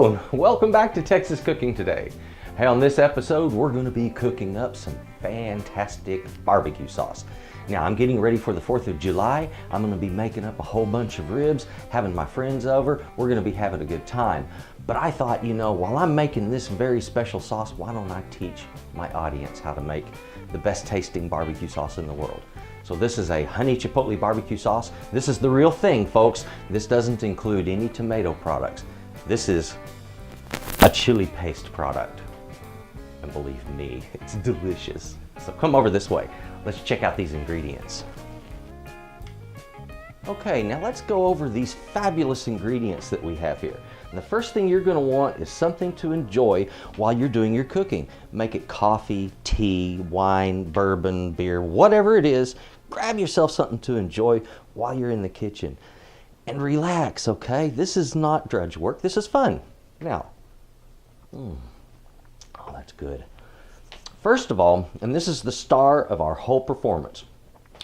Hello, welcome back to Texas Cooking Today. Hey, on this episode, we're going to be cooking up some fantastic barbecue sauce. Now, I'm getting ready for the 4th of July. I'm going to be making up a whole bunch of ribs, having my friends over. We're going to be having a good time. But I thought, you know, while I'm making this very special sauce, why don't I teach my audience how to make the best tasting barbecue sauce in the world? So this is a honey chipotle barbecue sauce. This is the real thing, folks. This doesn't include any tomato products. This is a chili paste product. And believe me, it's delicious. So come over this way. Let's check out these ingredients. Okay, now let's go over these fabulous ingredients that we have here. And the first thing you're going to want is something to enjoy while you're doing your cooking. Make it coffee, tea, wine, bourbon, beer, whatever it is. Grab yourself something to enjoy while you're in the kitchen. And relax, okay? This is not drudge work. This is fun. Now, oh, that's good. First of all, and this is the star of our whole performance,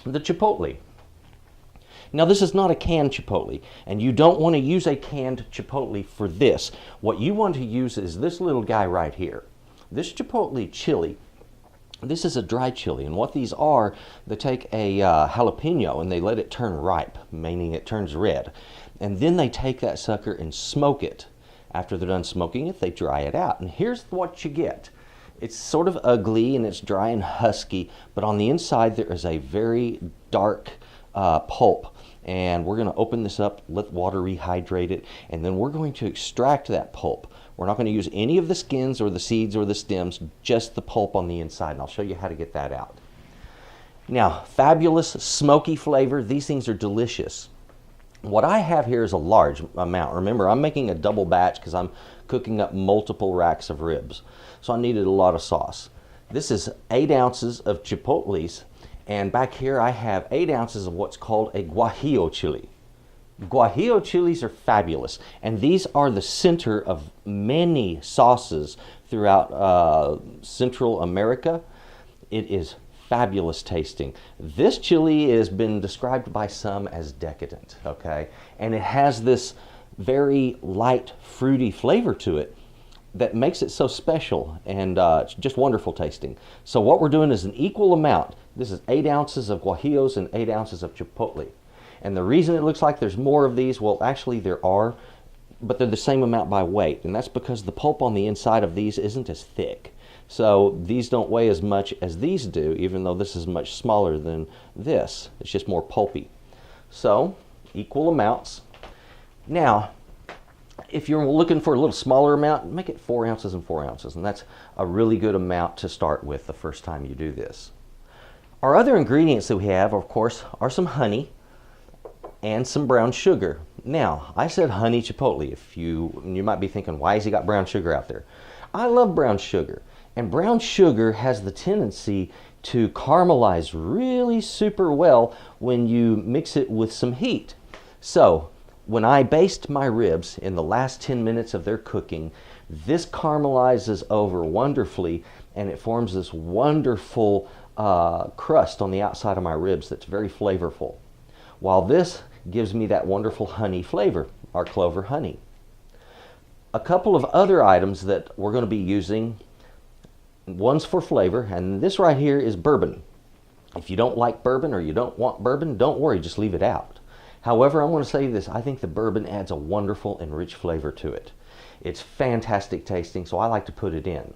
the chipotle. Now, this is not a canned chipotle, and you don't want to use a canned chipotle for this. What you want to use is this little guy right here. This chipotle chili, this is a dry chili, and what these are, they take a jalapeno and they let it turn ripe, meaning it turns red. And then they take that sucker and smoke it. After they're done smoking it, they dry it out. And here's what you get. It's sort of ugly and it's dry and husky, but on the inside there is a very dark pulp. And we're going to open this up, let water rehydrate it, and then we're going to extract that pulp. We're not going to use any of the skins or the seeds or the stems, just the pulp on the inside, and I'll show you how to get that out. Now, fabulous smoky flavor. These things are delicious. What I have here is a large amount. Remember, I'm making a double batch because I'm cooking up multiple racks of ribs. So I needed a lot of sauce. This is 8 ounces of chipotles. And back here I have 8 ounces of what's called a guajillo chili. Guajillo chilies are fabulous, and these are the center of many sauces throughout Central America. It is fabulous tasting. This chili has been described by some as decadent, okay? And it has this very light, fruity flavor to it that makes it so special, and it's just wonderful tasting. So what we're doing is an equal amount. This is 8 ounces of guajillos and 8 ounces of chipotle. And the reason it looks like there's more of these, well, actually there are, but they're the same amount by weight. And that's because the pulp on the inside of these isn't as thick. So these don't weigh as much as these do, even though this is much smaller than this. It's just more pulpy. So, equal amounts. Now, if you're looking for a little smaller amount, make it 4 ounces and 4 ounces. And that's a really good amount to start with the first time you do this. Our other ingredients that we have, of course, are some honey and some brown sugar. Now, I said honey chipotle. If you might be thinking, why has he got brown sugar out there? I love brown sugar. And brown sugar has the tendency to caramelize really super well when you mix it with some heat. So, when I baste my ribs in the last 10 minutes of their cooking, this caramelizes over wonderfully, and it forms this wonderful crust on the outside of my ribs that's very flavorful. While this gives me that wonderful honey flavor, our clover honey. A couple of other items that we're going to be using, one's for flavor, and this right here is bourbon. If you don't like bourbon or you don't want bourbon, don't worry, just leave it out. However, I'm going to say this, I think the bourbon adds a wonderful and rich flavor to it. It's fantastic tasting, so I like to put it in.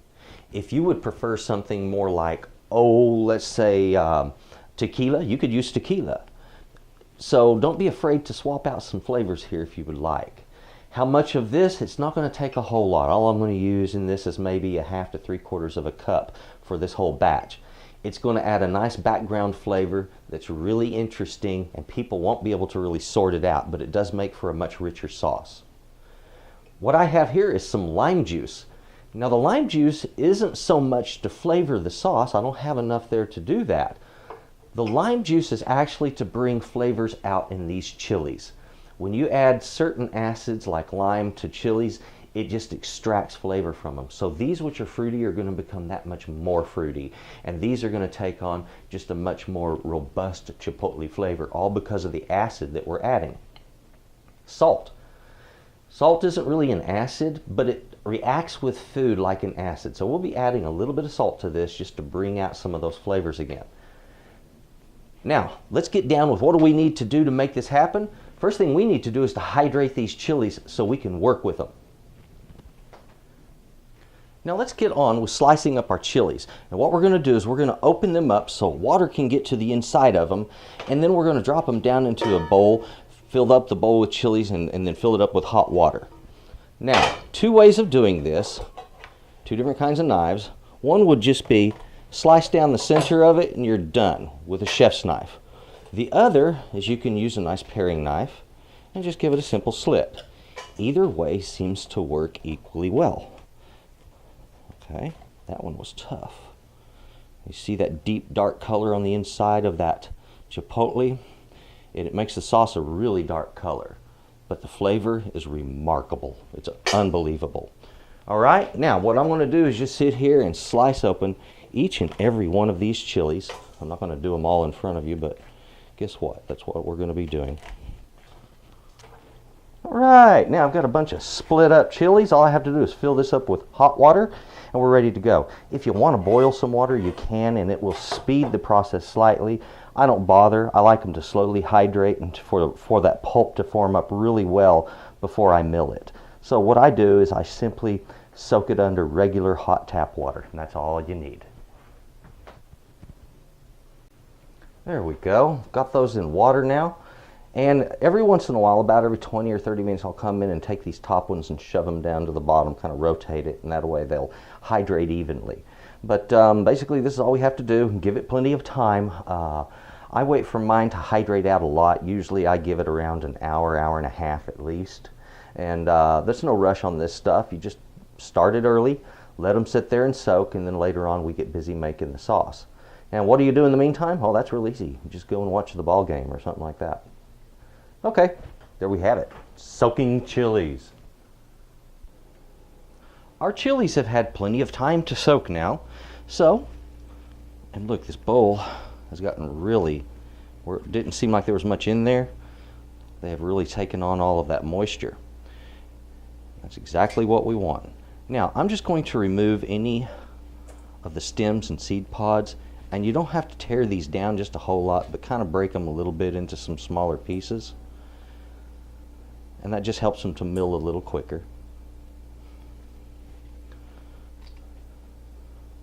If you would prefer something more like, let's say tequila, you could use tequila. So don't be afraid to swap out some flavors here if you would like. How much of this? It's not going to take a whole lot. All I'm going to use in this is maybe 1/2 to 3/4 of a cup for this whole batch. It's going to add a nice background flavor that's really interesting, and people won't be able to really sort it out, but it does make for a much richer sauce. What I have here is some lime juice. Now, the lime juice isn't so much to flavor the sauce. I don't have enough there to do that. The lime juice is actually to bring flavors out in these chilies. When you add certain acids like lime to chilies, it just extracts flavor from them. So these, which are fruity, are going to become that much more fruity. And these are going to take on just a much more robust chipotle flavor, all because of the acid that we're adding. Salt. Salt isn't really an acid, but it reacts with food like an acid. So we'll be adding a little bit of salt to this just to bring out some of those flavors again. Now, let's get down with what do we need to do to make this happen. First thing we need to do is to hydrate these chilies so we can work with them. Now let's get on with slicing up our chilies. And what we're going to do is we're going to open them up so water can get to the inside of them, and then we're going to drop them down into a bowl, fill up the bowl with chilies, and then fill it up with hot water. Now, two ways of doing this, two different kinds of knives. One would just be slice down the center of it and you're done with a chef's knife. The other is you can use a nice paring knife and just give it a simple slit. Either way seems to work equally well. Okay, that one was tough. You see that deep dark color on the inside of that chipotle? It makes the sauce a really dark color, but the flavor is remarkable. It's unbelievable. All right, now what I'm going to do is just sit here and slice open each and every one of these chilies. I'm not going to do them all in front of you, but guess what? That's what we're going to be doing. All right, now I've got a bunch of split up chilies. All I have to do is fill this up with hot water and we're ready to go. If you want to boil some water, you can, and it will speed the process slightly. I don't bother. I like them to slowly hydrate and for that pulp to form up really well before I mill it. So what I do is I simply soak it under regular hot tap water, and that's all you need. There we go. Got those in water now. And every once in a while, about every 20 or 30 minutes, I'll come in and take these top ones and shove them down to the bottom, kind of rotate it, and that way they'll hydrate evenly. But basically, this is all we have to do. Give it plenty of time. I wait for mine to hydrate out a lot. Usually I give it around an hour, hour and a half at least. And there's no rush on this stuff. You just start it early, let them sit there and soak, and then later on we get busy making the sauce. And what do you do in the meantime? Oh, that's real easy. You just go and watch the ball game or something like that. Okay, there we have it. Soaking chilies. Our chilies have had plenty of time to soak now. So, and look, this bowl has gotten really, where it didn't seem like there was much in there, they have really taken on all of that moisture. That's exactly what we want. Now, I'm just going to remove any of the stems and seed pods, and you don't have to tear these down just a whole lot, but kind of break them a little bit into some smaller pieces. And that just helps them to mill a little quicker.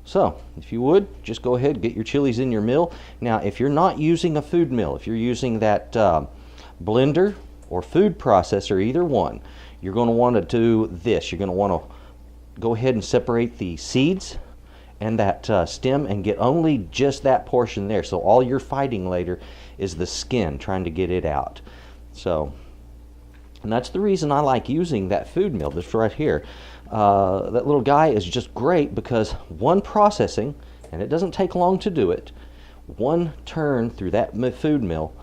So, if you would, just go ahead and get your chilies in your mill. Now, if you're not using a food mill, if you're using that blender or food processor, either one, you're going to want to do this. You're going to want to go ahead and separate the seeds and that stem and get only just that portion there. So all you're fighting later is the skin, trying to get it out. So, and that's the reason I like using that food mill, this right here. That little guy is just great because one processing, and it doesn't take long to do it, one turn through that food mill,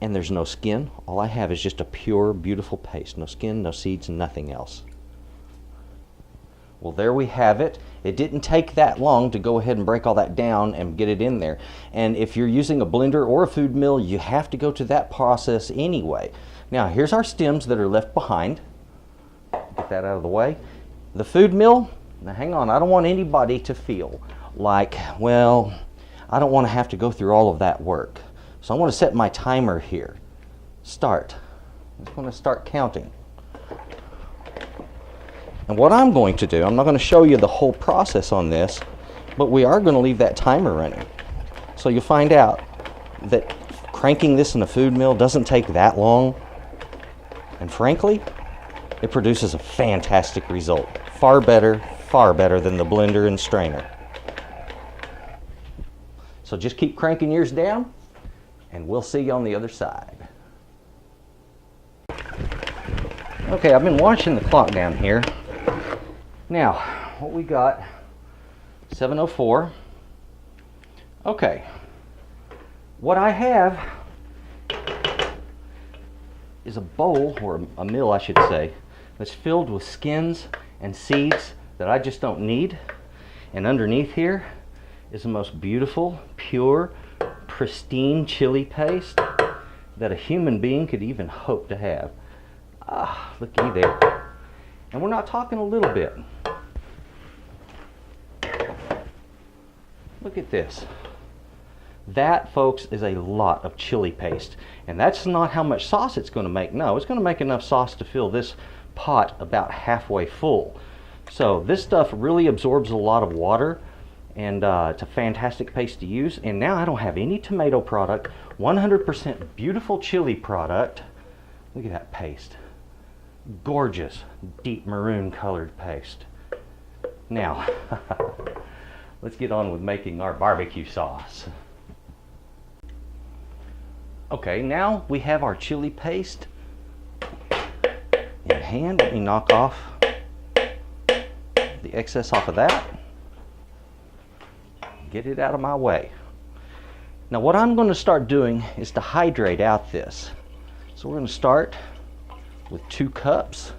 and there's no skin. All I have is just a pure, beautiful paste. No skin, no seeds, nothing else. Well, there we have it. It didn't take that long to go ahead and break all that down and get it in there. And if you're using a blender or a food mill, you have to go to that process anyway. Now, here's our stems that are left behind. Get that out of the way. The food mill, now hang on, I don't want anybody to feel like, well, I don't want to have to go through all of that work. So I want to set my timer here. Start. I'm just going to start counting. And what I'm going to do, I'm not going to show you the whole process on this, but we are going to leave that timer running. So you'll find out that cranking this in a food mill doesn't take that long. And frankly, it produces a fantastic result. Far better than the blender and strainer. So just keep cranking yours down, and we'll see you on the other side. Okay, I've been watching the clock down here. Now, what we got, 7:04. Okay, what I have is a bowl, or a mill I should say, that's filled with skins and seeds that I just don't need. And underneath here is the most beautiful, pure, pristine chili paste that a human being could even hope to have. Ah, looky there. And we're not talking a little bit. Look at this. That, folks, is a lot of chili paste. And that's not how much sauce it's going to make. No, it's going to make enough sauce to fill this pot about halfway full. So this stuff really absorbs a lot of water, and it's a fantastic paste to use. And now I don't have any tomato product, 100% beautiful chili product. Look at that paste. Gorgeous, deep maroon colored paste. Now, let's get on with making our barbecue sauce. Okay, now we have our chili paste in hand. Let me knock off the excess off of that. Get it out of my way. Now what I'm going to start doing is to hydrate out this. So we're going to start with 2 cups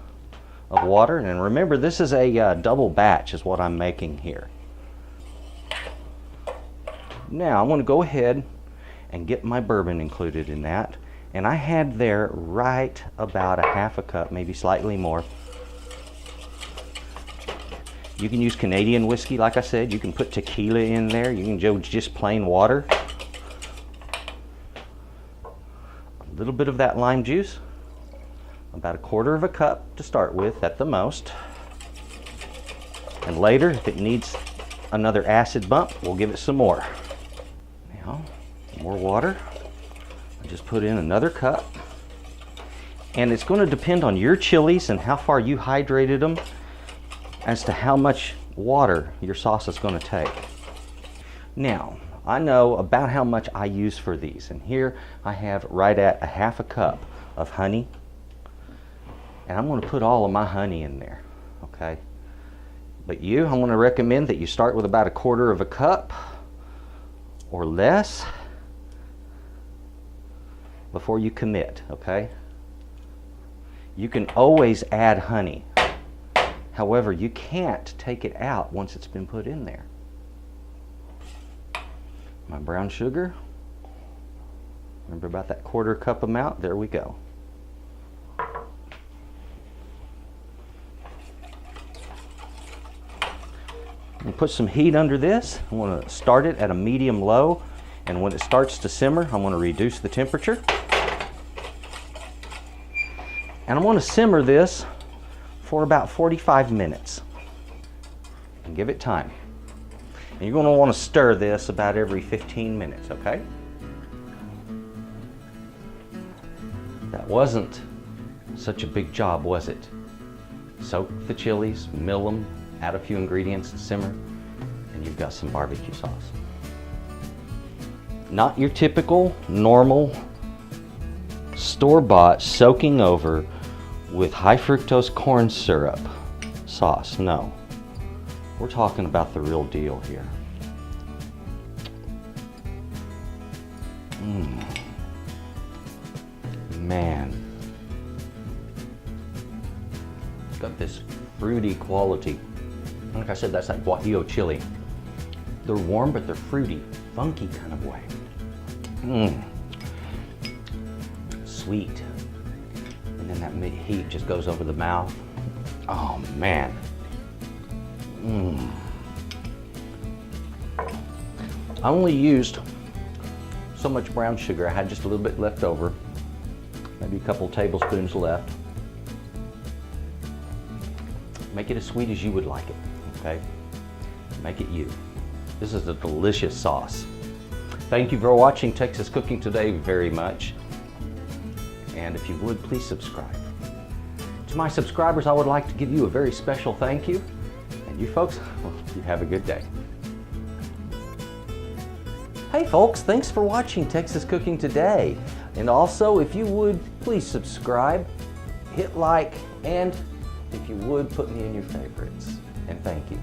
of water. And remember, this is a double batch is what I'm making here. Now I'm going to go ahead and get my bourbon included in that. And I had there right about a half a cup, maybe slightly more. You can use Canadian whiskey, like I said. You can put tequila in there. You can do just plain water. A little bit of that lime juice. About a quarter of a cup to start with at the most. And later, if it needs another acid bump, we'll give it some more. Now, more water. I just put in another cup. And it's going to depend on your chilies and how far you hydrated them as to how much water your sauce is going to take. Now, I know about how much I use for these, and here I have right at a half a cup of honey, and I'm going to put all of my honey in there, okay? But I'm going to recommend that you start with about a quarter of a cup or less before you commit, okay? You can always add honey. However, you can't take it out once it's been put in there. My brown sugar, remember about that quarter cup amount? There we go. And put some heat under this. I want to start it at a medium low, and when it starts to simmer, I'm going to reduce the temperature. And I'm going to simmer this for about 45 minutes. And give it time. And you're going to want to stir this about every 15 minutes, okay? That wasn't such a big job, was it? Soak the chilies, mill them, add a few ingredients, simmer, and you've got some barbecue sauce. Not your typical, normal, store-bought, soaking over with high fructose corn syrup sauce. No. We're talking about the real deal here. Man. It's got this fruity quality. Like I said, that's that Guajillo chili. They're warm, but they're fruity, funky kind of way. Sweet. And then that heat just goes over the mouth. Oh man. I only used so much brown sugar. I had just a little bit left over. Maybe a couple tablespoons left. Make it as sweet as you would like it, okay? Make it you. This is a delicious sauce. Thank you for watching Texas Cooking Today very much. And if you would, please subscribe. To my subscribers, I would like to give you a very special thank you. And you folks, well, you have a good day. Hey folks, thanks for watching Texas Cooking Today. And also, if you would, please subscribe, hit like, and if you would, put me in your favorites. And thank you.